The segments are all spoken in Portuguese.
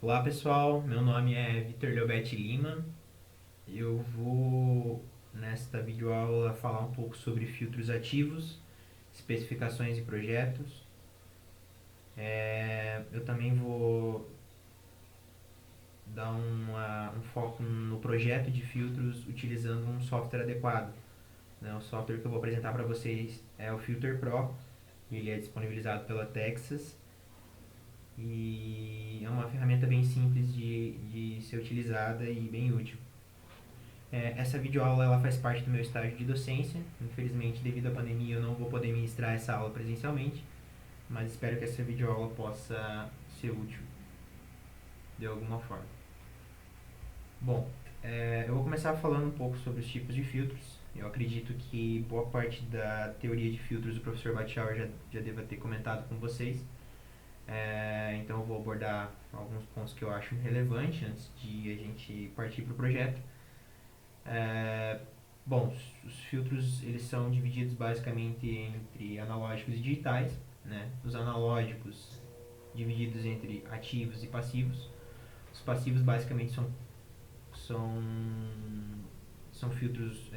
Olá pessoal, meu nome é Vitor Leobete Lima. Eu vou nesta videoaula falar um pouco sobre filtros ativos, especificações e projetos. Eu também vou dar um foco no projeto de filtros utilizando um software adequado. O software que eu vou apresentar para vocês é o Filter Pro. Ele é disponibilizado pela Texas e é uma ferramenta bem simples de ser utilizada e bem útil. Essa videoaula ela faz parte do meu estágio de docência. Infelizmente, devido à pandemia, eu não vou poder ministrar essa aula presencialmente, mas espero que essa videoaula possa ser útil de alguma forma. Bom, eu vou começar falando um pouco sobre os tipos de filtros. Eu acredito que boa parte da teoria de filtros o professor Bachauer já deva ter comentado com vocês. Então eu vou abordar alguns pontos que eu acho relevantes antes de a gente partir para o projeto. É, Bom, os filtros eles são divididos basicamente entre analógicos e digitais, né? Os analógicos divididos entre ativos e passivos. Os passivos basicamente são, são filtros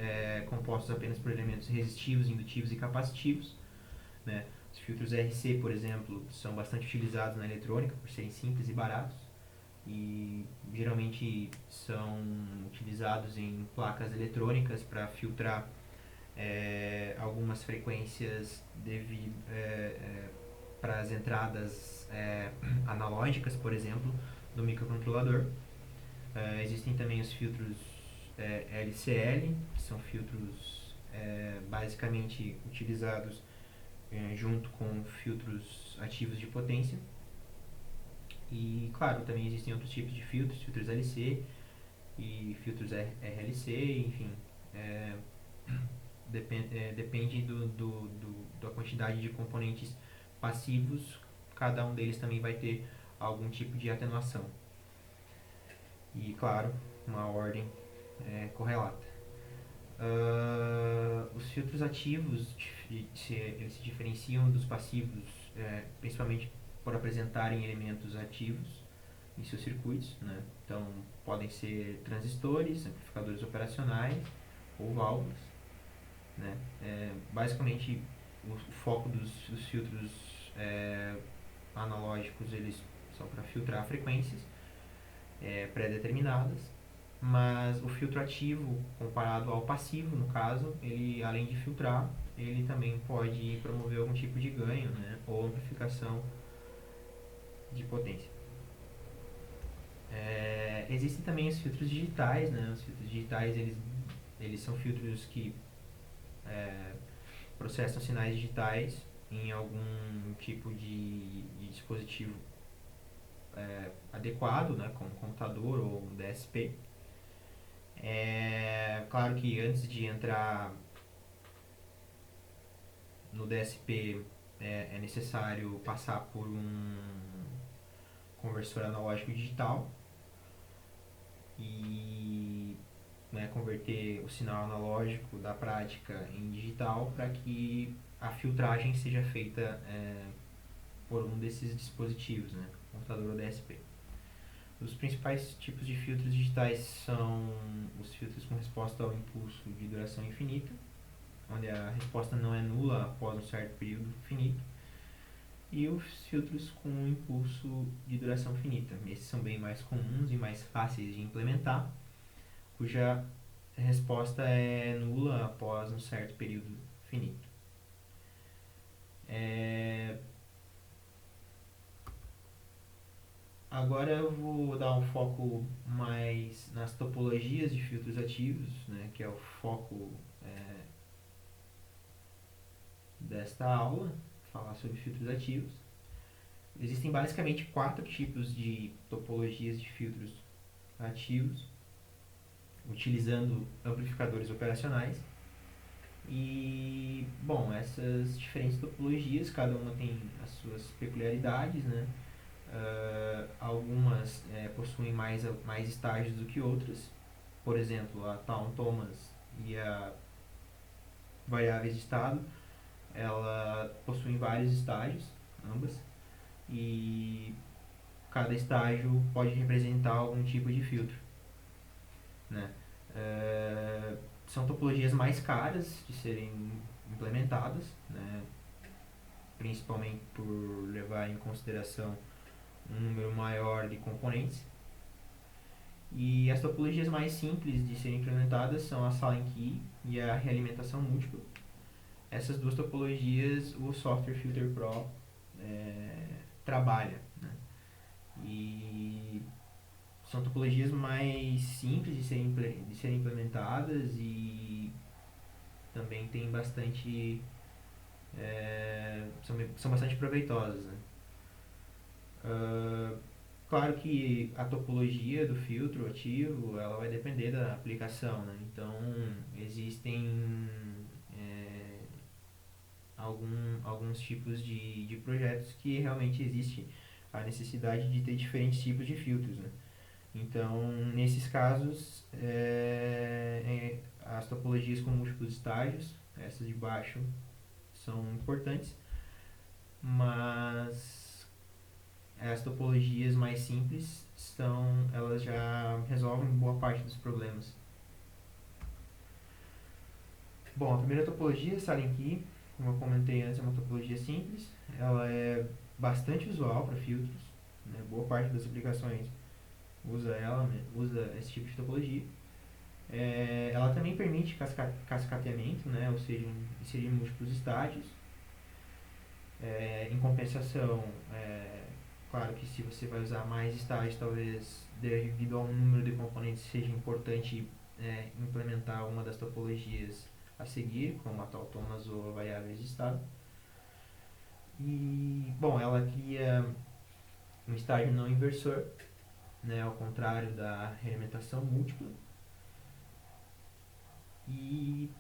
compostos apenas por elementos resistivos, indutivos e capacitivos, né? Os filtros RC, por exemplo, são bastante utilizados na eletrônica por serem simples e baratos e geralmente são utilizados em placas eletrônicas para filtrar algumas frequências para as entradas analógicas, por exemplo, do microcontrolador. Existem também os filtros LCL, que são filtros basicamente utilizados junto com filtros ativos de potência. E, claro, também existem outros tipos de filtros, filtros LC e filtros RLC, enfim. É, depende da quantidade de componentes passivos, cada um deles também vai ter algum tipo de atenuação. E, claro, uma ordem correlata. Os filtros ativos eles se diferenciam dos passivos, principalmente por apresentarem elementos ativos em seus circuitos, né? Então podem ser transistores, amplificadores operacionais ou válvulas, né? Basicamente o foco dos filtros analógicos eles são para filtrar frequências pré-determinadas, mas o filtro ativo comparado ao passivo, no caso, ele além de filtrar, ele também pode promover algum tipo de ganho, né, ou amplificação de potência. Existem também os filtros digitais, né? Os filtros digitais eles são filtros que processam sinais digitais em algum tipo de dispositivo adequado, né, como um computador ou um DSP. Claro que antes de entrar no DSP é necessário passar por um conversor analógico digital e converter o sinal analógico da prática em digital para que a filtragem seja feita por um desses dispositivos, né, computador ou DSP. Os principais tipos de filtros digitais são os filtros com resposta ao impulso de duração infinita, onde a resposta não é nula após um certo período finito, e os filtros com impulso de duração finita. Esses são bem mais comuns e mais fáceis de implementar, cuja resposta é nula após um certo período finito. Agora eu vou dar um foco mais nas topologias de filtros ativos, né, que é o foco desta aula, falar sobre filtros ativos. Existem basicamente quatro tipos de topologias de filtros ativos, utilizando amplificadores operacionais. E, bom, essas diferentes topologias, cada uma tem as suas peculiaridades, né? Algumas possuem mais estágios do que outras. Por exemplo, a Taun Thomas e a variáveis de estado, ela possuem vários estágios, ambas, e cada estágio pode representar algum tipo de filtro, né? São topologias mais caras de serem implementadas, né? Principalmente por levar em consideração um número maior de componentes. E as topologias mais simples de serem implementadas são a Silent Key e a realimentação múltipla. Essas duas topologias o Software Filter Pro trabalha, né? E são topologias mais simples de serem implementadas e também tem bastante são bastante proveitosas, né? Claro que a topologia do filtro ativo ela vai depender da aplicação, né? Então existem alguns tipos de projetos que realmente existe a necessidade de ter diferentes tipos de filtros, né? Então, nesses casos, as topologias com múltiplos estágios, essas de baixo, são importantes, mas as topologias mais simples elas já resolvem boa parte dos problemas. Bom, a primeira topologia, Silent Key, como eu comentei antes, é uma topologia simples. Ela é bastante usual para filtros, né? Boa parte das aplicações usa esse tipo de topologia. Ela também permite cascateamento, né? Ou seja, inserir múltiplos estágios. Em compensação, claro que se você vai usar mais estágios, talvez devido ao número de componentes seja importante implementar uma das topologias a seguir, como a tautômatas ou variáveis de estado. E, bom, ela cria um estágio não inversor, né, ao contrário da realimentação múltipla. E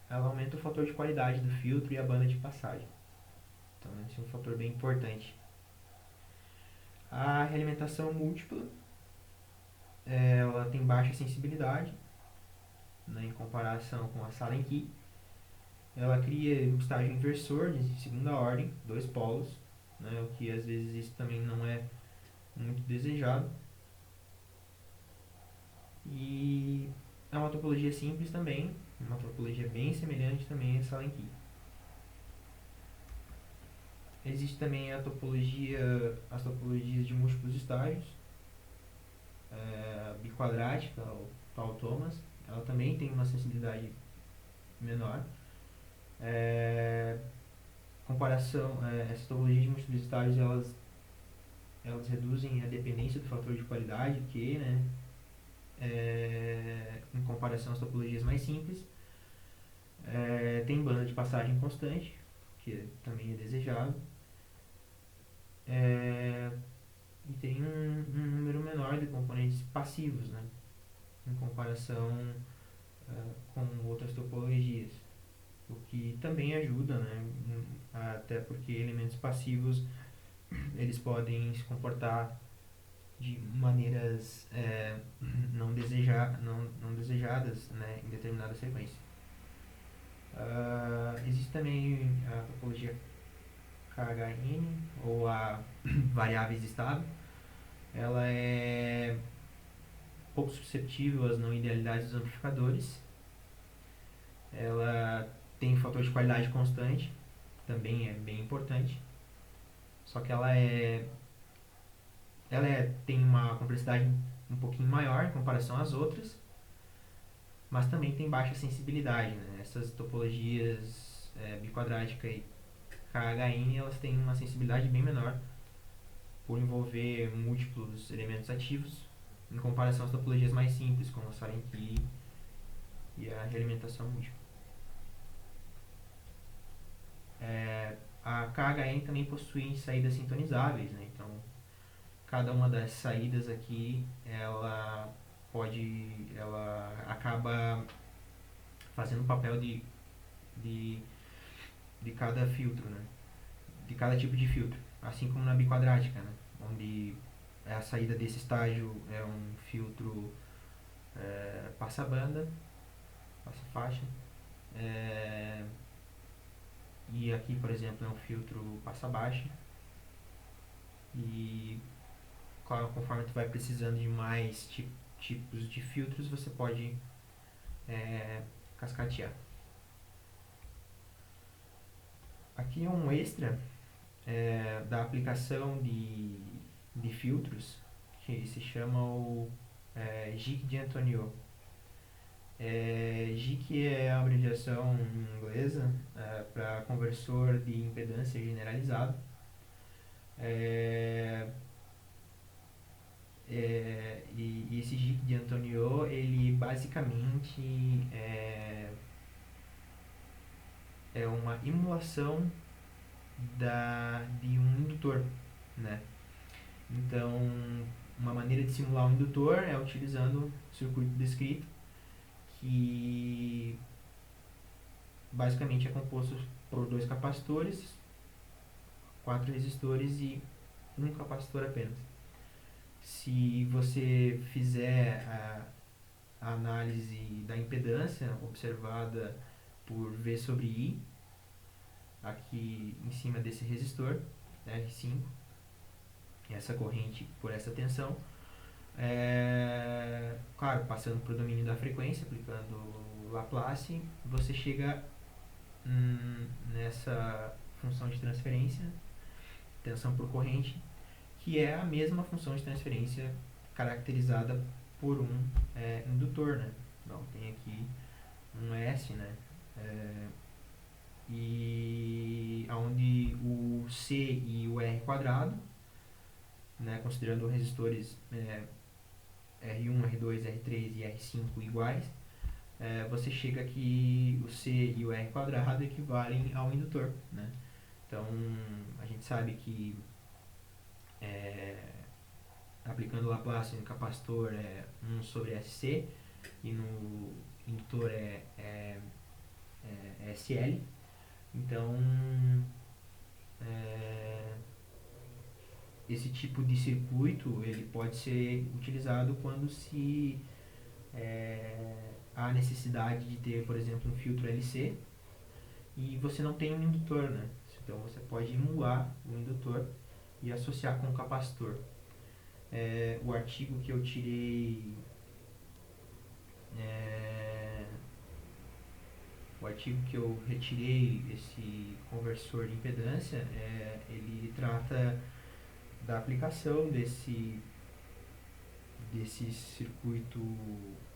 ela aumenta o fator de qualidade do filtro e a banda de passagem. Então, esse é um fator bem importante. A realimentação múltipla, ela tem baixa sensibilidade, né, em comparação com a Silent Key. Ela cria um estágio inversor de segunda ordem, dois polos, né, o que às vezes isso também não é muito desejado. E é uma topologia simples também, uma topologia bem semelhante também a Silent Key. Existe também as topologias de múltiplos estágios, biquadrática ou tautômatas. Ela também tem uma sensibilidade menor. Essas topologias de múltiplos estágios elas reduzem a dependência do fator de qualidade Q, né? Em comparação às topologias mais simples. Tem banda de passagem constante, que também é desejado. E tem um número menor de componentes passivos, né? Em comparação com outras topologias. O que também ajuda, né? Até porque elementos passivos eles podem se comportar de maneiras não desejadas, né, em determinada sequência. Existe também a topologia KHN, ou a variáveis de estado. Ela é pouco suscetível às não idealidades dos amplificadores. Ela tem fator de qualidade constante, também é bem importante. Só que tem uma complexidade um pouquinho maior em comparação às outras, mas também tem baixa sensibilidade, né? Essas topologias biquadrática e KHN, elas têm uma sensibilidade bem menor por envolver múltiplos elementos ativos em comparação às topologias mais simples, como a Silent Key e a realimentação múltipla. A KHN também possui saídas sintonizáveis, né? Então, cada uma das saídas aqui, ela acaba fazendo o papel de cada filtro, né? De cada tipo de filtro, assim como na biquadrática, né? Onde a saída desse estágio é um filtro passa-banda, passa-faixa, e aqui, por exemplo, é um filtro passa-baixa. E conforme tu vai precisando de mais tipos de filtros, você pode cascatear. Aqui é um extra da aplicação de filtros que se chama o GIC de Antonio. GIC é a abreviação inglesa para conversor de impedância generalizado. E esse GIC de Antonio, ele basicamente é uma emulação de um indutor, né? Então, uma maneira de simular um indutor é utilizando o circuito descrito, que basicamente é composto por 2 capacitores, 4 resistores e um capacitor apenas. Se você fizer a análise da impedância observada por V sobre I, aqui em cima desse resistor, R5, essa corrente por essa tensão, claro, passando para o domínio da frequência, aplicando Laplace, você chega nessa função de transferência, tensão por corrente, que é a mesma função de transferência caracterizada por um indutor, né? Então, tem aqui um S, né? E onde o C e o R quadrado, né, considerando resistores R1, R2, R3 e R5 iguais, você chega que o C e o R quadrado equivalem ao indutor, né? Então, a gente sabe que aplicando Laplace no capacitor é 1 sobre SC e no indutor é SL. Então, esse tipo de circuito ele pode ser utilizado quando se há necessidade de ter, por exemplo, um filtro LC e você não tem um indutor, né? Então você pode emular o indutor e associar com o capacitor. O artigo que eu tirei o artigo que eu retirei esse conversor de impedância, ele trata da aplicação desse circuito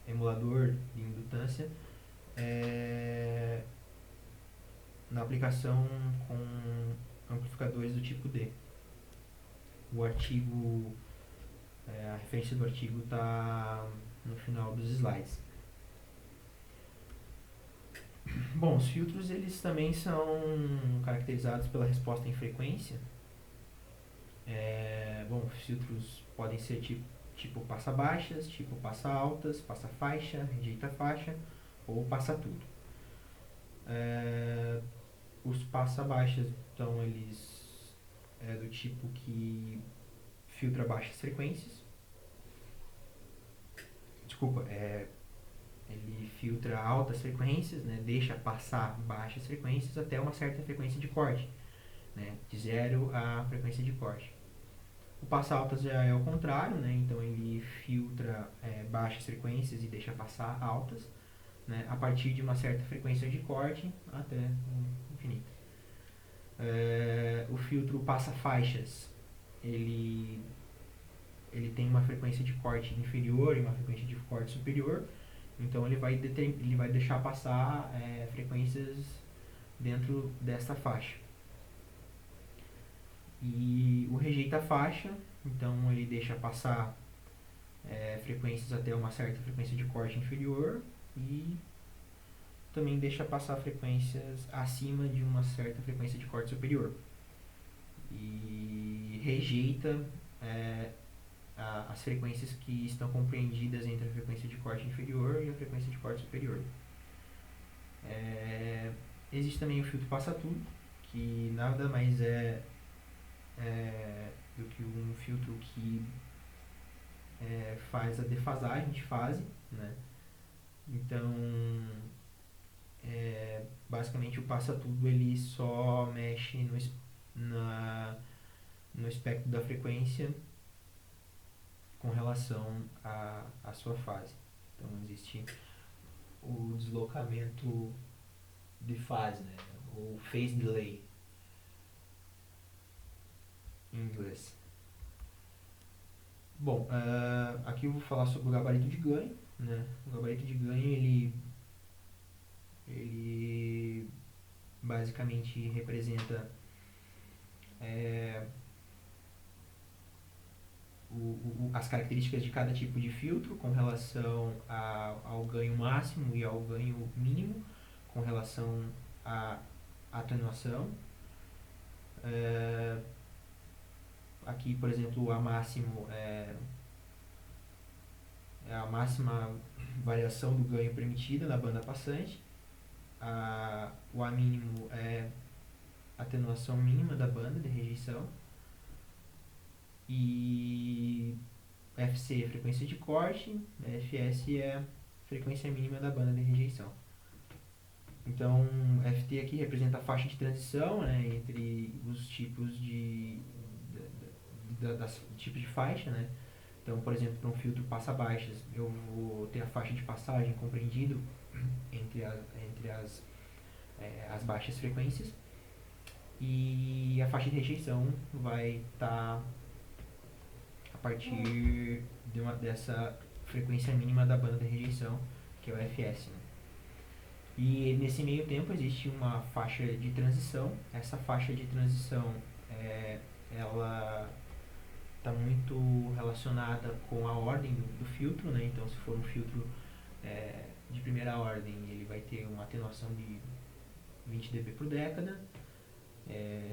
emulador de indutância na aplicação com amplificadores do tipo D. O artigo, a referência do artigo está no final dos slides. Bom, os filtros eles também são caracterizados pela resposta em frequência. Os filtros podem ser tipo passa baixas, tipo passa altas, passa faixa, rejeita faixa ou passa tudo. Os passa baixas, então, eles do tipo que filtra baixas frequências. Ele filtra altas frequências, né, deixa passar baixas frequências até uma certa frequência de corte, né, de 0 a frequência de corte. O passa altas já é o contrário, né, então ele filtra baixas frequências e deixa passar altas, né, a partir de uma certa frequência de corte até o infinito. O filtro passa faixas, ele tem uma frequência de corte inferior e uma frequência de corte superior, então ele vai deixar passar frequências dentro desta faixa. E o rejeita faixa, então ele deixa passar frequências até uma certa frequência de corte inferior e também deixa passar frequências acima de uma certa frequência de corte superior. E rejeita as frequências que estão compreendidas entre a frequência de corte inferior e a frequência de corte superior. Existe também o filtro passa-tudo, que nada mais é do que um filtro que faz a defasagem de fase, né? Então, basicamente o passa-tudo ele só mexe no espectro da frequência com relação à sua fase. Então existe o deslocamento de fase, né? O phase delay em inglês. Bom, aqui eu vou falar sobre o gabarito de ganho, né? O gabarito de ganho ele basicamente representa as características de cada tipo de filtro com relação ao ganho máximo e ao ganho mínimo, com relação à atenuação. Aqui, por exemplo, o A máximo é a máxima variação do ganho permitida na banda passante. O A mínimo é a atenuação mínima da banda de rejeição. E FC é frequência de corte, FS é a frequência mínima da banda de rejeição. Então, FT aqui representa a faixa de transição, né, entre os tipos tipos de faixa, né? Então, por exemplo, para um filtro passa-baixas, eu vou ter a faixa de passagem compreendido entre as baixas frequências, e a faixa de rejeição vai estar a partir dessa frequência mínima da banda de rejeição, que é o FS, né? E nesse meio tempo existe uma faixa de transição. Essa faixa de transição ela está muito relacionada com a ordem do filtro, né? Então, se for um filtro de primeira ordem, ele vai ter uma atenuação de 20 dB por década,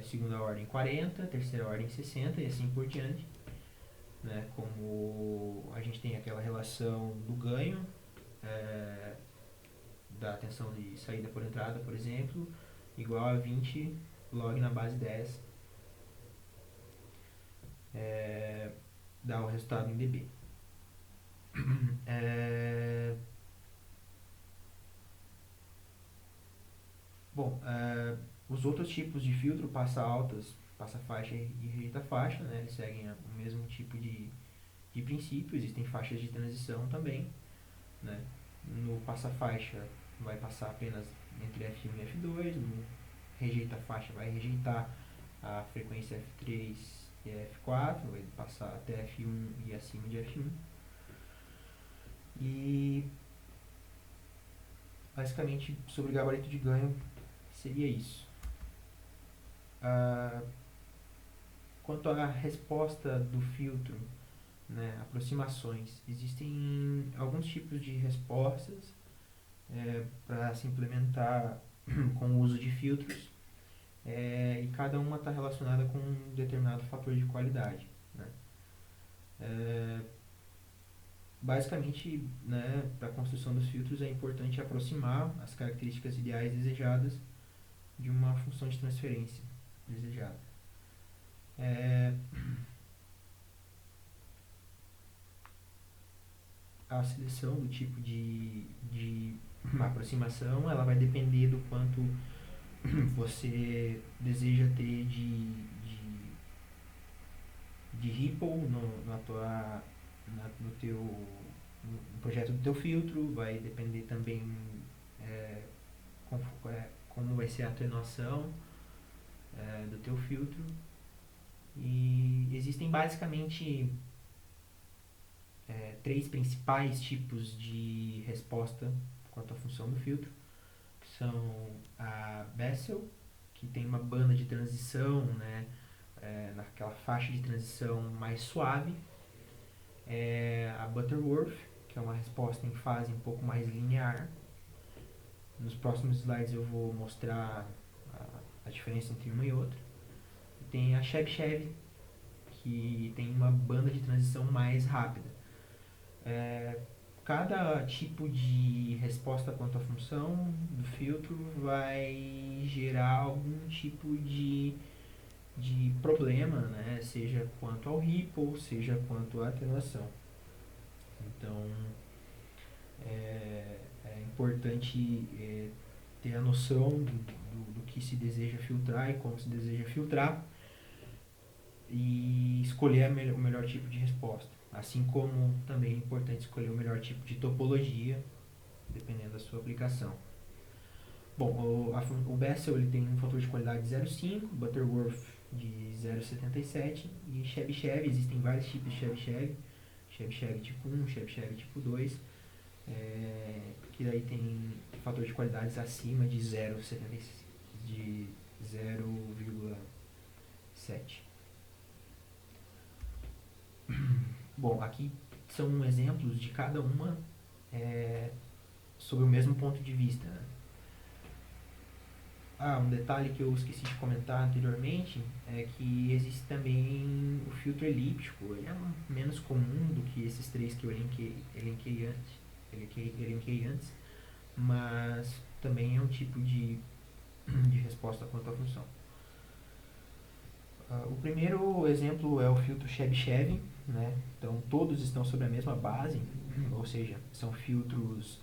segunda ordem 40, terceira ordem 60 e assim por diante, né? Como a gente tem aquela relação do ganho, da tensão de saída por entrada, por exemplo, igual a 20 log na base 10, dá o resultado em dB. Bom, os outros tipos de filtro, passa altas, passa faixa e rejeita faixa, né? Eles seguem o mesmo tipo de princípio. Existem faixas de transição também, né? No passa faixa vai passar apenas entre F1 e F2, no rejeita faixa vai rejeitar a frequência F3 e F4, vai passar até F1 e acima de F1. E basicamente sobre o gabarito de ganho seria isso. Quanto à resposta do filtro, né, aproximações, existem alguns tipos de respostas para se implementar com o uso de filtros, e cada uma está relacionada com um determinado fator de qualidade, né? Basicamente, né, para a construção dos filtros é importante aproximar as características ideais desejadas de uma função de transferência desejada. A seleção do tipo de aproximação, ela vai depender do quanto você deseja ter de ripple no projeto do teu filtro. Vai depender também como vai ser a atenuação do teu filtro. E existem basicamente 3 principais tipos de resposta quanto à função do filtro, que são a Bessel, que tem uma banda de transição, né, naquela faixa de transição mais suave, a Butterworth, que é uma resposta em fase um pouco mais linear. Nos próximos slides eu vou mostrar a diferença entre uma e outra. E tem a Chebyshev, que tem uma banda de transição mais rápida. Cada tipo de resposta quanto à função do filtro vai gerar algum tipo de problema, né? Seja quanto ao ripple, seja quanto à atenuação. Então, é importante ter a noção do que se deseja filtrar e como se deseja filtrar. e escolher o melhor tipo de resposta. Assim como também é importante escolher o melhor tipo de topologia, dependendo da sua aplicação. Bom, o Bessel ele tem um fator de qualidade de 0,5, Butterworth de 0,77 e Chebyshev, existem vários tipos de Chebyshev, Chebyshev tipo 1, Chebyshev tipo 2, que daí tem fator de qualidades acima de 0,7. Bom, aqui são exemplos de cada uma sob o mesmo ponto de vista, né? Um detalhe que eu esqueci de comentar anteriormente é que existe também o filtro elíptico. Ele é menos comum do que esses três que eu elenquei antes, mas também é um tipo de resposta quanto à função. O primeiro exemplo é o filtro Chebyshev, né? Então todos estão sobre a mesma base, ou seja, são filtros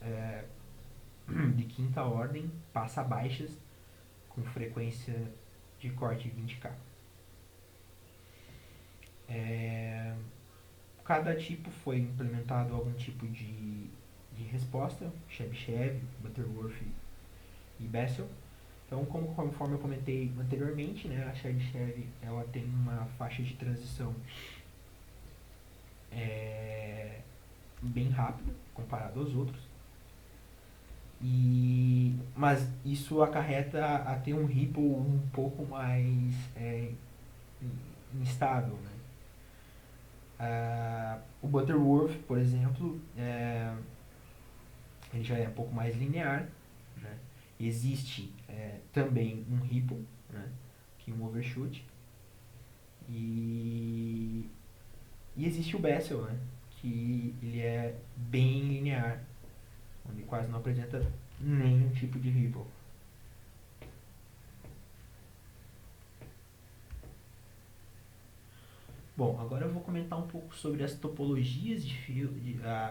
de quinta ordem, passa baixas, com frequência de corte 20K. Cada tipo foi implementado algum tipo de resposta, Chebyshev, Butterworth e Bessel. Então, conforme eu comentei anteriormente, né, a Chebyshev ela tem uma faixa de transição bem rápida comparado aos outros. Mas isso acarreta a ter um ripple um pouco mais instável, né? O Butterworth, por exemplo, ele já é um pouco mais linear, né? Existe também um ripple, né? Que um overshoot, e existe o Bessel, né? Que ele é bem linear, onde quase não apresenta nenhum tipo de ripple. Bom, agora eu vou comentar um pouco sobre as topologias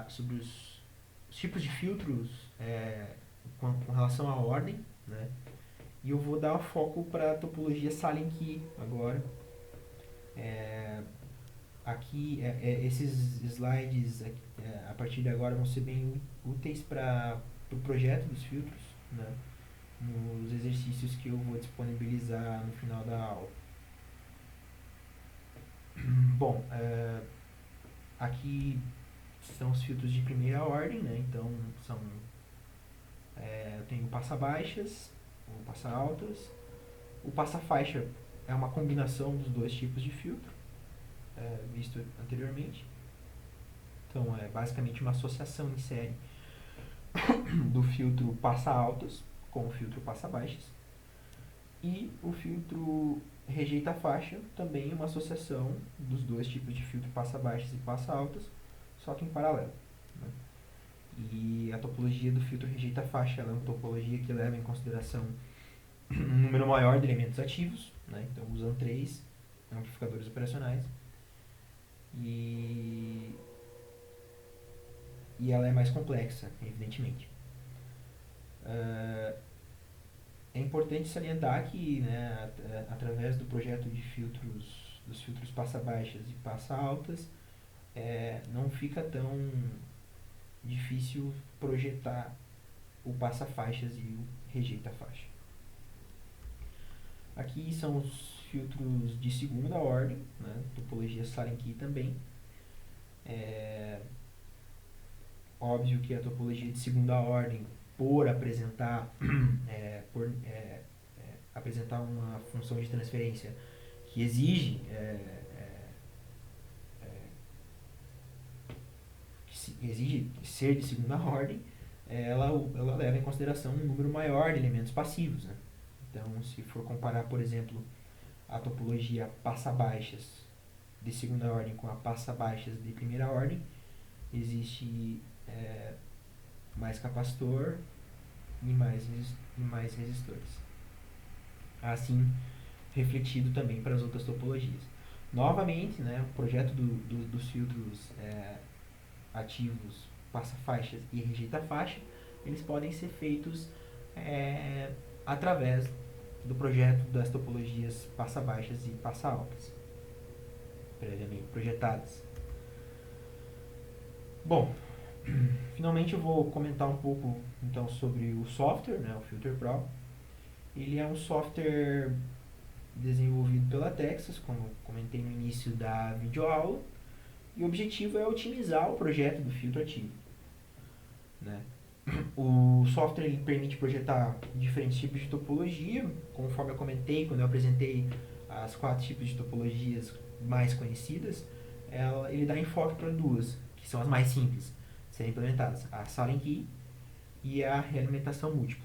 sobre os tipos de filtros com relação à ordem, né? E eu vou dar foco para a topologia Sallen-Key agora. Aqui, esses slides a partir de agora vão ser bem úteis para o projeto dos filtros, né? Nos exercícios que eu vou disponibilizar no final da aula. Bom, aqui são os filtros de primeira ordem, né? Então eu tenho o passa-baixas, o passa-altas. O passa-faixa é uma combinação dos dois tipos de filtro, visto anteriormente. Então é basicamente uma associação em série do filtro passa-altas com o filtro passa-baixas. E o filtro rejeita-faixa também é uma associação dos dois tipos de filtro passa-baixas e passa-altas, só que em paralelo, né? E a topologia do filtro rejeita-faixa é uma topologia que leva em consideração um número maior de elementos ativos, né? Então usam 3 amplificadores operacionais, e ela é mais complexa, evidentemente. É importante salientar que, né, através do projeto de filtros, dos filtros passa-baixas e passa-altas, não fica tão difícil projetar o passa-faixas e o rejeita-faixa. Aqui são os filtros de segunda ordem, né, topologia Sallen-Key também. Óbvio que a topologia de segunda ordem, por apresentar apresentar uma função de transferência que exige ser de segunda ordem, ela leva em consideração um número maior de elementos passivos, né? Então, se for comparar, por exemplo, a topologia passa-baixas de segunda ordem com a passa-baixas de primeira ordem, existe mais capacitor e mais resistores. Assim, refletido também para as outras topologias. Novamente, né, o projeto dos filtros ativos passa-faixas e rejeita-faixa, eles podem ser feitos através do projeto das topologias passa-baixas e passa-altas. previamente projetadas. Bom, finalmente eu vou comentar um pouco então sobre o software, né, o Filter Pro. Ele é um software desenvolvido pela Texas, como comentei no início da videoaula, e o objetivo é otimizar o projeto do filtro ativo, né? O software ele permite projetar diferentes tipos de topologia, conforme eu comentei quando eu apresentei as 4 tipos de topologias mais conhecidas. Ele dá enfoque para duas, que são as mais simples de serem implementadas: a Silent Key e a realimentação múltipla.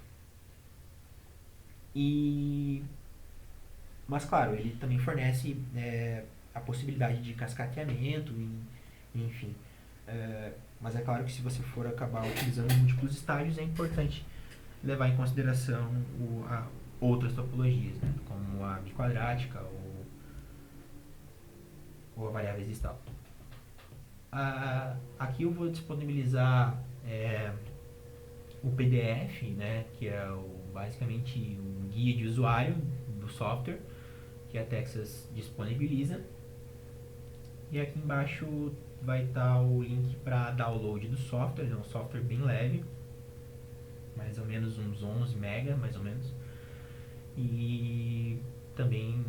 Mas claro, ele também fornece a possibilidade de cascateamento, enfim. Mas é claro que se você for acabar utilizando múltiplos estágios, é importante levar em consideração outras topologias, né, como a biquadrática ou a variáveis de estado. Aqui eu vou disponibilizar o PDF, né, que é basicamente um guia de usuário do software que a Texas disponibiliza. E aqui embaixo vai estar o link para download do software. É um software bem leve, mais ou menos uns 11 MB, mais ou menos, e também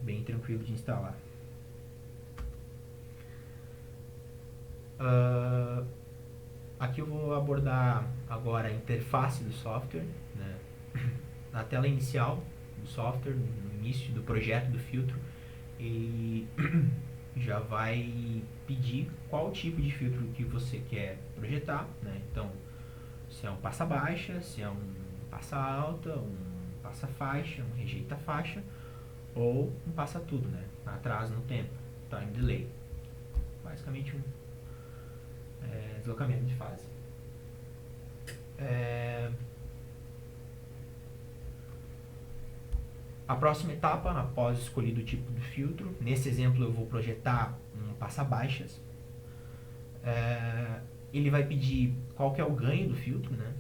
bem tranquilo de instalar. Aqui eu vou abordar agora a interface do software, né? Na tela inicial do software, no início do projeto do filtro, e já vai pedir qual tipo de filtro que você quer projetar, né? Então, se é um passa-baixa, se é um passa-alta, um passa-faixa, um rejeita-faixa, ou um passa-tudo, né? Atraso no tempo, time delay. Basicamente um deslocamento de fase. A próxima etapa, após escolhido o tipo do filtro, nesse exemplo eu vou projetar um passa-baixas. Ele vai pedir qual que é o ganho do filtro, né?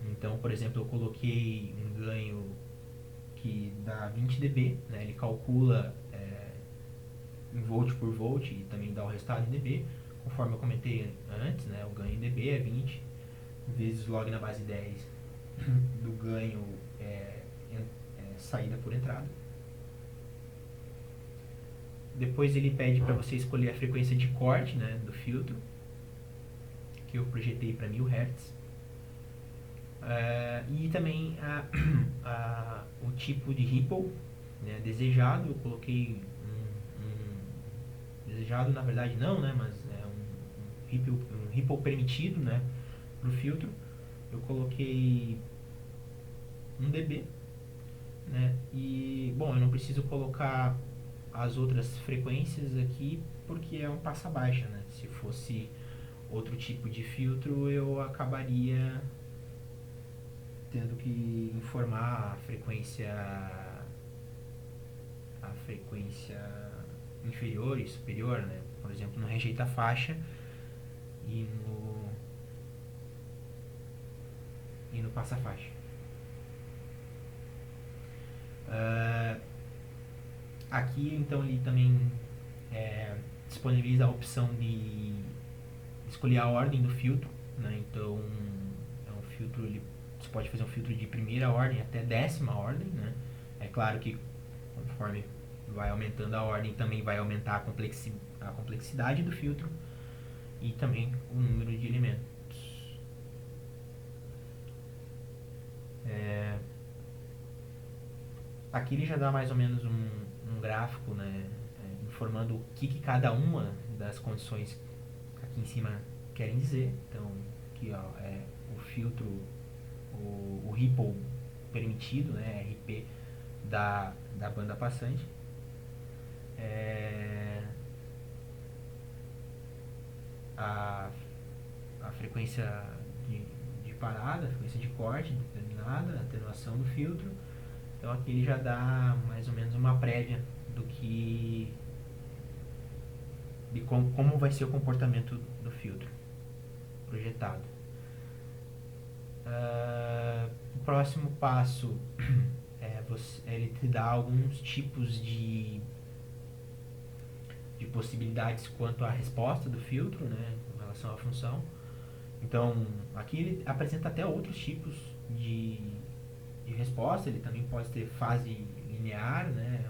Então, por exemplo, eu coloquei um ganho que dá 20 dB, né? Ele calcula em volt por volt e também dá o resultado em dB, conforme eu comentei antes, né? O ganho em dB é 20 vezes log na base 10 do ganho saída por entrada. Depois ele pede para você escolher a frequência de corte, né, do filtro, que eu projetei para 1000 Hz. E também o tipo de ripple, né, desejado. Eu coloquei desejado, na verdade não, né, mas é um ripple permitido, né, para o filtro. Eu coloquei 1 dB, né, e bom, eu não preciso colocar as outras frequências aqui porque é um passa-baixa, né? Se fosse outro tipo de filtro, eu acabaria tendo que informar a frequência inferior e superior, né? Por exemplo, no rejeita-faixa e no passa-faixa. Aqui, então, ele também disponibiliza a opção de escolher a ordem do filtro, né? Então, é um filtro, você pode fazer um filtro de primeira ordem até 10ª ordem, né? É claro que conforme vai aumentando a ordem, também vai aumentar a complexidade do filtro e também o número de elementos. Aqui ele já dá mais ou menos um gráfico, né, informando o que cada uma das condições aqui em cima querem dizer. Então, aqui ó, é o filtro, o ripple permitido, né, RP da banda passante. A frequência de parada, a frequência de corte determinada, a atenuação do filtro. Então aqui ele já dá mais ou menos uma prévia de como vai ser o comportamento do filtro projetado. O próximo passo ele te dá alguns tipos de de possibilidades quanto à resposta do filtro, né, em relação à função. Então, aqui ele apresenta até outros tipos de resposta. Ele também pode ter fase linear, né,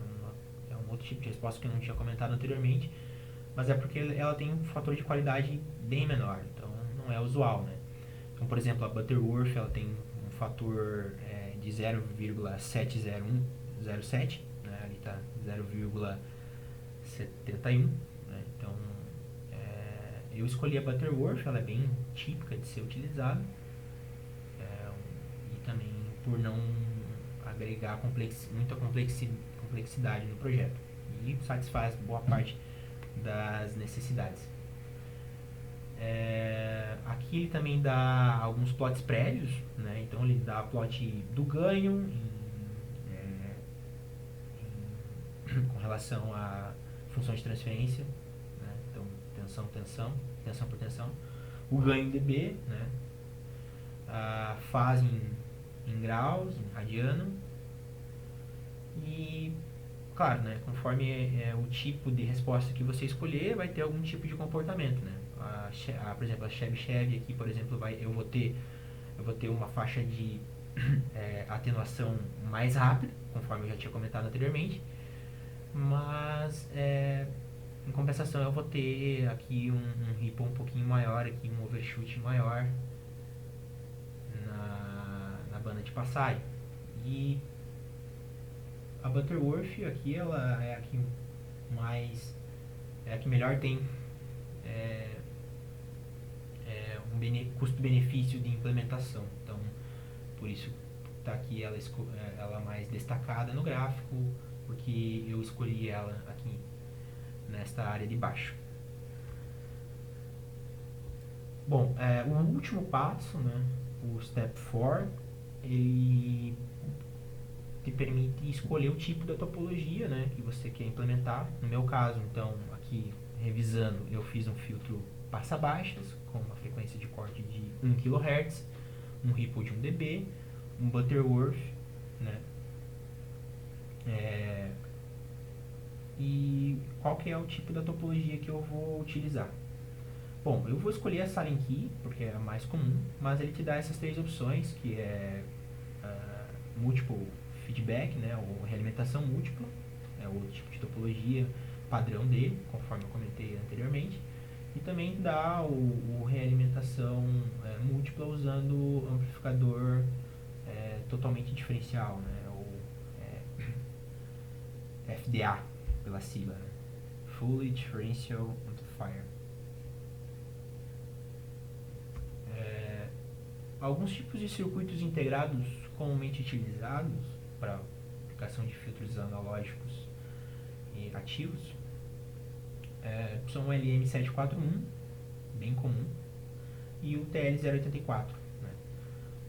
é um outro tipo de resposta que eu não tinha comentado anteriormente, mas é porque ela tem um fator de qualidade bem menor, então não é usual, né. Então, por exemplo, a Butterworth ela tem um fator de 0,70107, né, ali está 0,71, né, então eu escolhi a Butterworth, ela é bem típica de ser utilizada, e também por não agregar muita complexidade no projeto, e satisfaz boa parte das necessidades. Aqui ele também dá alguns plots prévios, né? Então ele dá plot do ganho com relação à função de transferência, né? Então tensão por tensão, o ganho em dB, né? A fase em graus, em radiano, e claro, né, conforme o tipo de resposta que você escolher, vai ter algum tipo de comportamento, né? Por exemplo, a Chebyshev aqui, por exemplo, eu vou ter uma faixa de atenuação mais rápida, conforme eu já tinha comentado anteriormente, mas em compensação eu vou ter aqui um ripple um pouquinho maior, aqui um overshoot maior na banda de passagem. E a Butterworth aqui, ela é a que mais, é a que melhor tem um custo-benefício de implementação. Então, por isso está aqui ela mais destacada no gráfico, porque eu escolhi ela aqui nesta área de baixo. Bom, o último passo, né, o Step 4, ele te permite escolher o tipo da topologia, né, que você quer implementar. No meu caso, então, aqui revisando, eu fiz um filtro passa-baixas com uma frequência de corte de 1 kHz, um ripple de 1 dB, um Butterworth, né, e qual que é o tipo da topologia que eu vou utilizar? Bom, eu vou escolher a Silent Key, porque é a mais comum, mas ele te dá essas três opções, que é Multiple Feedback, né, ou realimentação múltipla, é o tipo de topologia padrão dele, conforme eu comentei anteriormente, e também dá o realimentação múltipla usando o amplificador totalmente diferencial, né, ou FDA pela sigla, né, Fully Differential Amplifier. Alguns tipos de circuitos integrados comumente utilizados para aplicação de filtros analógicos e ativos são o LM741, bem comum, e o TL084. Né?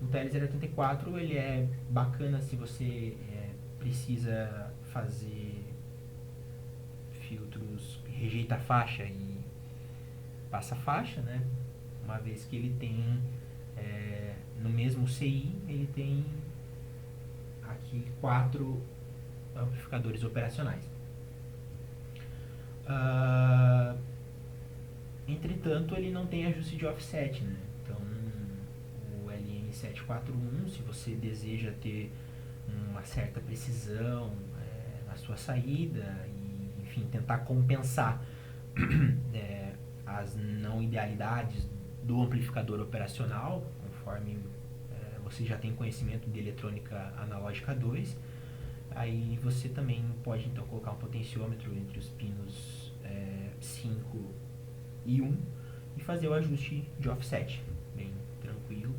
O TL084 ele é bacana se você precisa fazer filtros rejeita faixa e passa faixa, né? Uma vez que ele tem no mesmo CI ele tem aqui 4 amplificadores operacionais. Entretanto, ele não tem ajuste de offset, né? Então, o LM741, se você deseja ter uma certa precisão na sua saída e, enfim, tentar compensar as não idealidades do amplificador operacional, conforme você já tem conhecimento de eletrônica analógica 2, aí você também pode então colocar um potenciômetro entre os pinos 5 e 1 e fazer o ajuste de offset, bem tranquilo.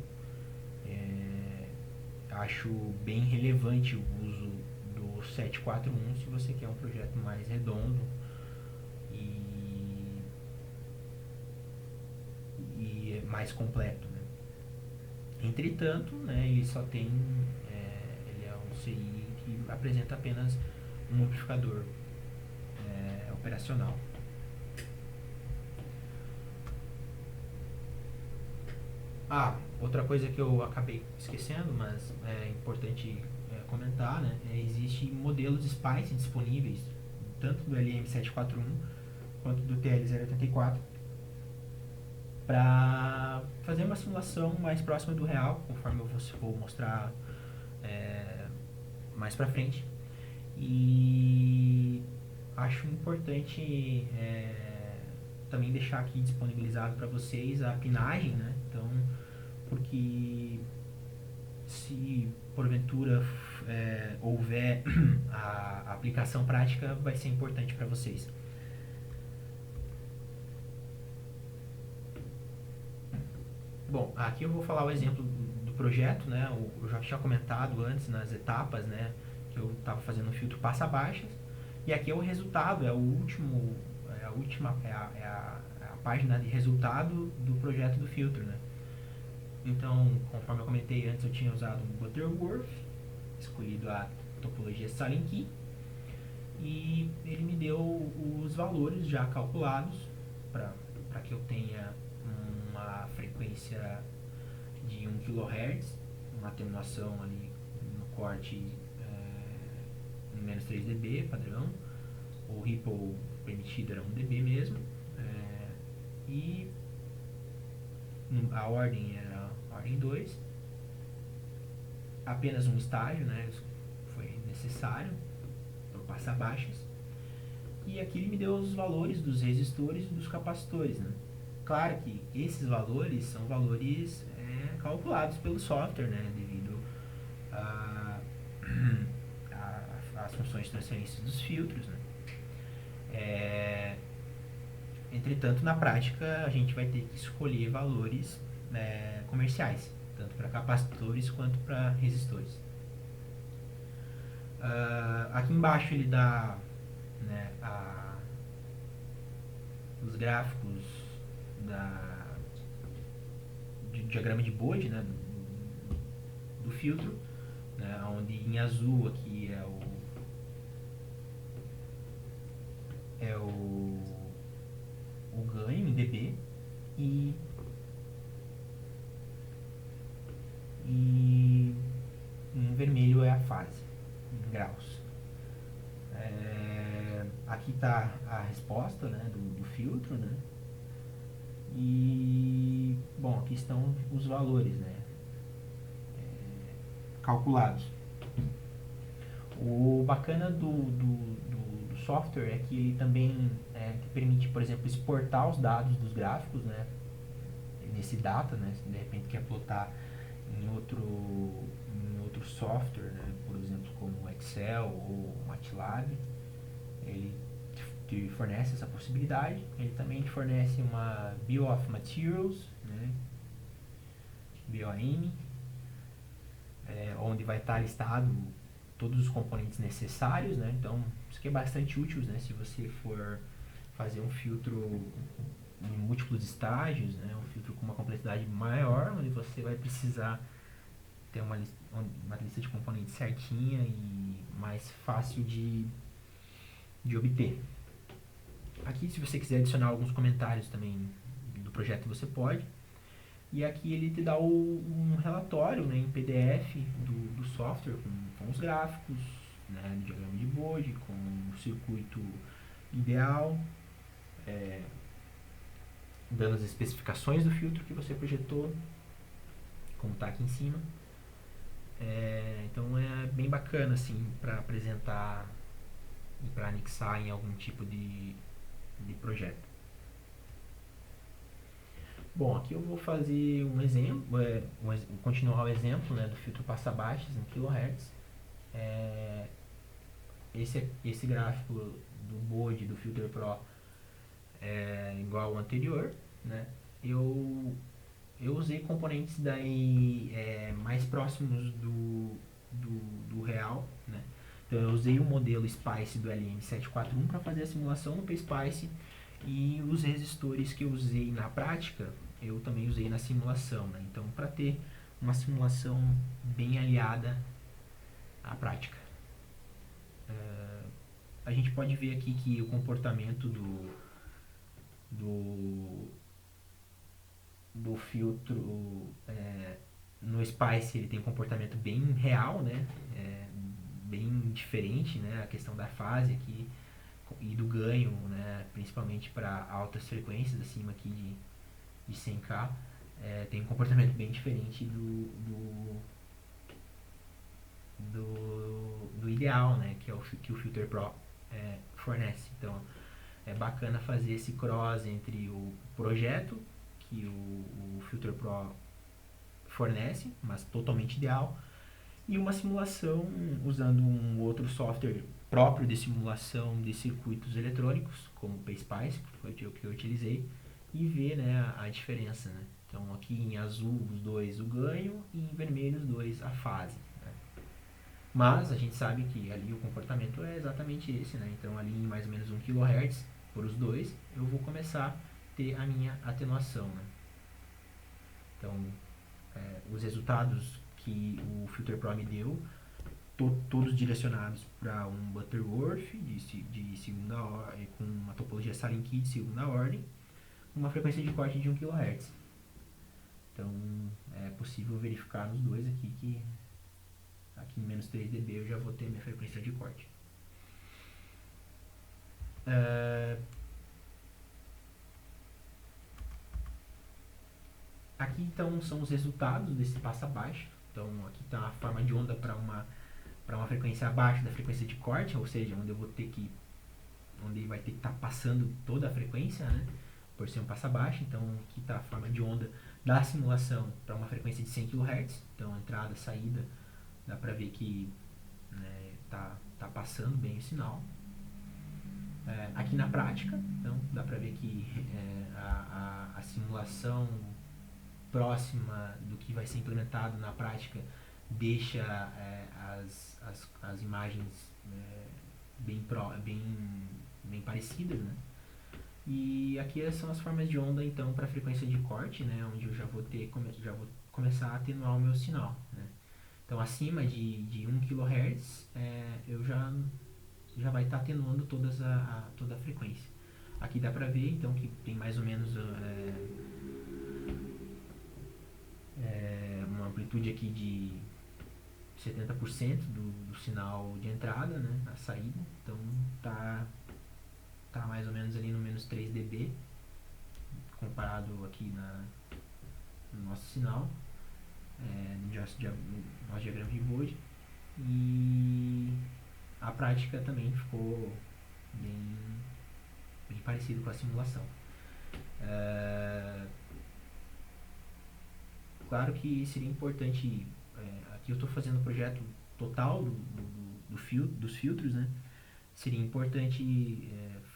Acho bem relevante o uso do 741 se você quer um projeto mais redondo e mais completo, né? Entretanto, né, ele só tem ele é um CI que apresenta apenas um amplificador operacional. Outra coisa que eu acabei esquecendo, mas é importante comentar, né, existem modelos SPICE disponíveis, tanto do LM741 quanto do TL084 para fazer uma simulação mais próxima do real, conforme eu vou mostrar mais para frente. E acho importante também deixar aqui disponibilizado para vocês a pinagem, né? Então, porque se porventura houver a aplicação prática, vai ser importante para vocês. Bom, aqui eu vou falar o exemplo do projeto, né? Eu já tinha comentado antes nas etapas, né? Que eu estava fazendo um filtro passa-baixas. E aqui é o resultado, é o último, a página de resultado do projeto do filtro, né? Então, conforme eu comentei antes, eu tinha usado o Butterworth, escolhido a topologia Silent Key, e ele me deu os valores já calculados para que eu tenha uma frequência de 1 kHz, uma atenuação ali no corte menos 3 dB padrão, o ripple permitido era 1 dB mesmo, e a ordem era a ordem 2, apenas um estágio, né, foi necessário para passar baixas, e aqui ele me deu os valores dos resistores e dos capacitores, né. Claro que esses valores são valores calculados pelo software, né, devido às funções de transferência dos filtros, né. Entretanto, na prática, a gente vai ter que escolher valores comerciais, tanto para capacitores quanto para resistores. Aqui embaixo ele dá, né, os gráficos de diagrama de Bode, né, do filtro, né, onde em azul aqui o ganho em dB e em vermelho é a fase em graus. Aqui está a resposta, né, do filtro, né? E bom, aqui estão os valores, né, calculados. O bacana do software é que ele também permite, por exemplo, exportar os dados dos gráficos, né, nesse data, né, se de repente quer plotar em outro software, né, por exemplo, como o Excel ou o MATLAB, ele te fornece essa possibilidade. Ele também te fornece uma Bill of Materials, né, BOM, onde vai estar listado todos os componentes necessários, né? Então isso aqui é bastante útil, né, se você for fazer um filtro em múltiplos estágios, né, um filtro com uma complexidade maior, onde você vai precisar ter uma lista de componentes certinha e mais fácil de obter. Aqui, se você quiser adicionar alguns comentários também do projeto, você pode. E aqui ele te dá um relatório, né, em PDF do software com os gráficos, né, do diagrama de Bode, com o circuito ideal, dando as especificações do filtro que você projetou, como está aqui em cima. Então é bem bacana assim, para apresentar e para anexar em algum tipo de projeto. Bom, aqui eu vou fazer um exemplo, continuar o exemplo, né, do filtro passa-baixas em kHz. Esse gráfico do Bode do Filter Pro é igual ao anterior, né? Eu usei componentes daí mais próximos do real, né? Então eu usei o modelo SPICE do LM741 para fazer a simulação no PSPICE, e os resistores que eu usei na prática eu também usei na simulação, né? Então, para ter uma simulação bem aliada à prática. A gente pode ver aqui que o comportamento do filtro no SPICE ele tem um comportamento bem real, né? Bem diferente, né? A questão da fase aqui e do ganho, né, principalmente para altas frequências acima aqui de 100K, tem um comportamento bem diferente do ideal, né, que é que o Filter Pro fornece. Então é bacana fazer esse cross entre o projeto que o Filter Pro fornece, mas totalmente ideal, e uma simulação usando um outro software próprio de simulação de circuitos eletrônicos, como o PSpice, que foi o que eu utilizei, e ver, né, a diferença. Né? Então aqui em azul os dois o ganho e em vermelho os dois a fase. Né? Mas a gente sabe que ali o comportamento é exatamente esse, né? Então ali em mais ou menos 1 kHz por os dois eu vou começar a ter a minha atenuação. Né? Então os resultados que o Filter Pro me deu, todos direcionados para um Butterworth de segunda ordem, com uma topologia Silent Key de segunda ordem, uma frequência de corte de 1 kHz. Então é possível verificar nos dois aqui que aqui em menos 3 dB eu já vou ter minha frequência de corte. Aqui então são os resultados desse passo abaixo. Então aqui está a forma de onda para uma frequência abaixo da frequência de corte, ou seja, onde ele vai ter que estar passando toda a frequência, né, por ser um passo abaixo. Então aqui está a forma de onda da simulação para uma frequência de 100 kHz. Então entrada, saída, dá para ver que tá passando bem o sinal. Aqui na prática, então dá para ver que a simulação próxima do que vai ser implementado na prática deixa as imagens bem parecidas, né? E aqui são as formas de onda então para frequência de corte, né? Onde eu já vou começar a atenuar o meu sinal, né? Então acima de 1 kHz eu já vai estar atenuando toda a frequência. Aqui dá para ver então que tem mais ou menos uma amplitude aqui de 70% do sinal de entrada, né, a saída. Então tá mais ou menos ali no menos 3 dB comparado aqui no nosso sinal, no nosso diagrama de Bode. E a prática também ficou bem parecido com a simulação. Claro que seria importante, aqui eu estou fazendo o projeto total dos filtros, né? Seria importante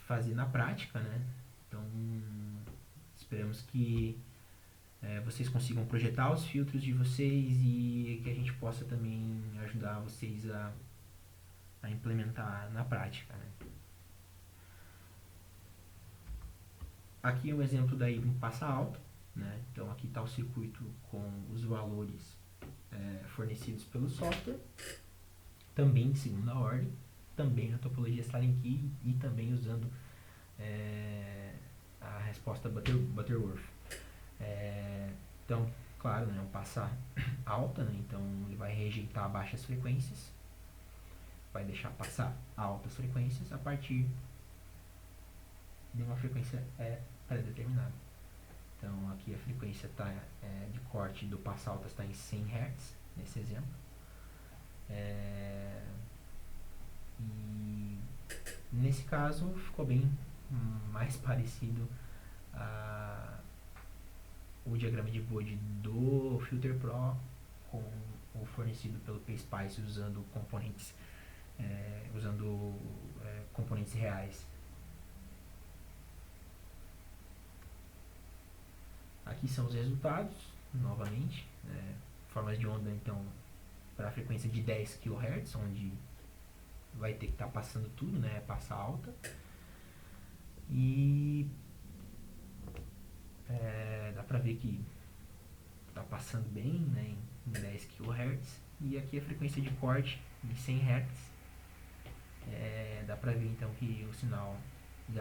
fazer na prática, né? Então esperamos que vocês consigam projetar os filtros de vocês e que a gente possa também ajudar vocês a implementar na prática, né? Aqui é um exemplo daí de um passa alto, né? Então aqui está o circuito com os valores fornecidos pelo software, também de segunda ordem, também na topologia Silent Key e também usando a resposta Butterworth. Então, claro, né, um passa alta, né? Então ele vai rejeitar baixas frequências, vai deixar passar altas frequências a partir de uma frequência pré-determinada. Então aqui a frequência de corte do passo alta está em 100 Hz, nesse exemplo. E nesse caso ficou bem mais parecido o diagrama de Bode do Filter Pro com o fornecido pelo PSpice usando componentes reais. Aqui são os resultados, novamente, formas de onda então para a frequência de 10 kHz, onde vai ter que estar passando tudo, né, passa alta, e dá para ver que está passando bem, né, em 10 kHz, e aqui a frequência de corte em 100 Hz, dá para ver então que o sinal de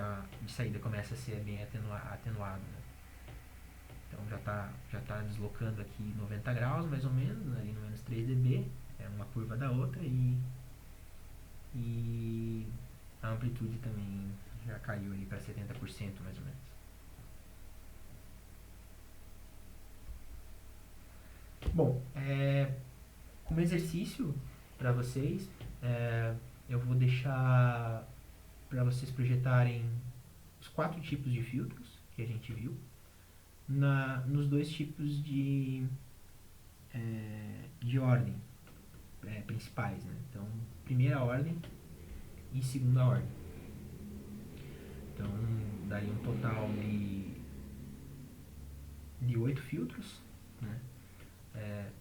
saída começa a ser bem atenuado, né? Então já tá deslocando aqui 90 graus mais ou menos, ali no menos 3 dB, uma curva da outra, e A amplitude também já caiu ali para 70% mais ou menos. Bom, como exercício para vocês, eu vou deixar para vocês projetarem os 4 tipos de filtros que a gente viu nos 2 tipos de ordem principais, né? Então, primeira ordem e segunda ordem. Então, daria um total de 8 filtros, né?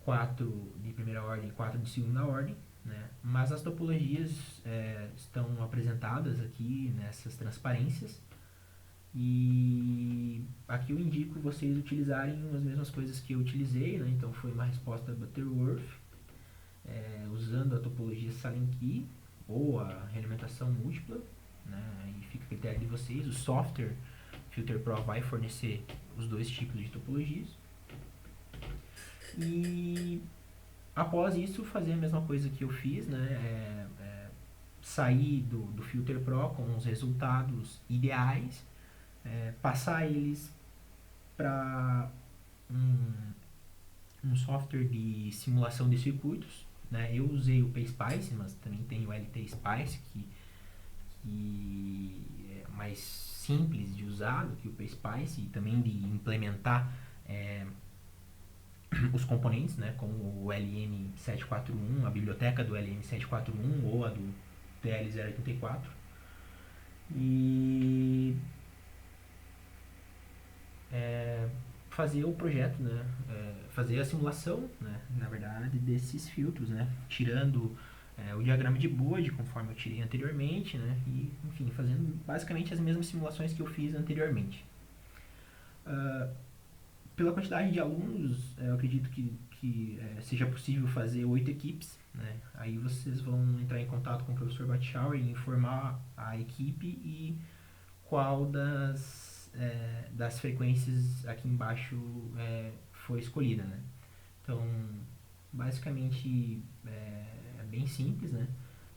4 de primeira ordem e 4 de segunda ordem, né? Mas as topologias estão apresentadas aqui nessas transparências, e aqui eu indico vocês utilizarem as mesmas coisas que eu utilizei, né? Então foi uma resposta Butterworth, usando a topologia Salenky ou a realimentação múltipla, né? E fica a critério de vocês. O software Filter Pro vai fornecer os 2 tipos de topologias. E após isso, fazer a mesma coisa que eu fiz, né? Sair do Filter Pro com os resultados ideais, passar eles para um software de simulação de circuitos, né? Eu usei o PSpice, mas também tem o LTSpice, que é mais simples de usar do que o PSpice, e também de implementar os componentes, né, como o LM741, a biblioteca do LM741 ou a do TL084. E fazer o projeto, né, fazer a simulação, né, na verdade, desses filtros, né, tirando o diagrama de Bode, conforme eu tirei anteriormente, né, e, enfim, fazendo basicamente as mesmas simulações que eu fiz anteriormente. Pela quantidade de alunos, eu acredito que seja possível fazer 8 equipes, né? Aí vocês vão entrar em contato com o professor Batschauer e informar a equipe e qual das frequências aqui embaixo foi escolhida, né? Então, basicamente, é bem simples, né?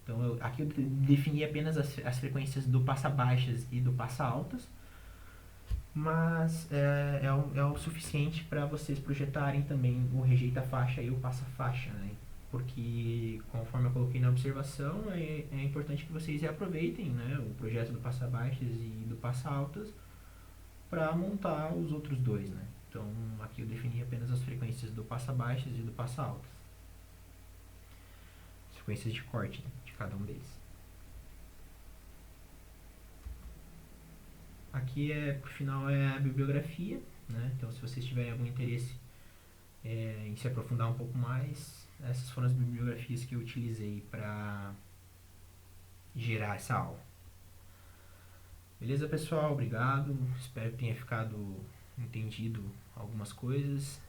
Então, aqui eu defini apenas as frequências do passa baixas e do passa altas, mas é o suficiente para vocês projetarem também o rejeita faixa e o passa faixa, né? Porque, conforme eu coloquei na observação, é importante que vocês reaproveitem, né, o projeto do passa baixas e do passa altas para montar os outros 2, né? Então, aqui eu defini apenas as frequências do passa baixas e do passa altas, frequências de corte, né, de cada um deles. Aqui, por final, é a bibliografia, né? Então, se vocês tiverem algum interesse em se aprofundar um pouco mais, essas foram as bibliografias que eu utilizei para gerar essa aula. Beleza, pessoal? Obrigado. Espero que tenha ficado entendido algumas coisas.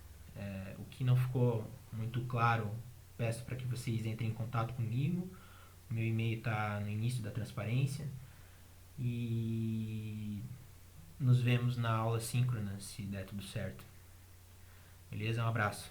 O que não ficou muito claro, peço para que vocês entrem em contato comigo. O meu e-mail está no início da transparência. E nos vemos na aula síncrona, se der tudo certo. Beleza? Um abraço.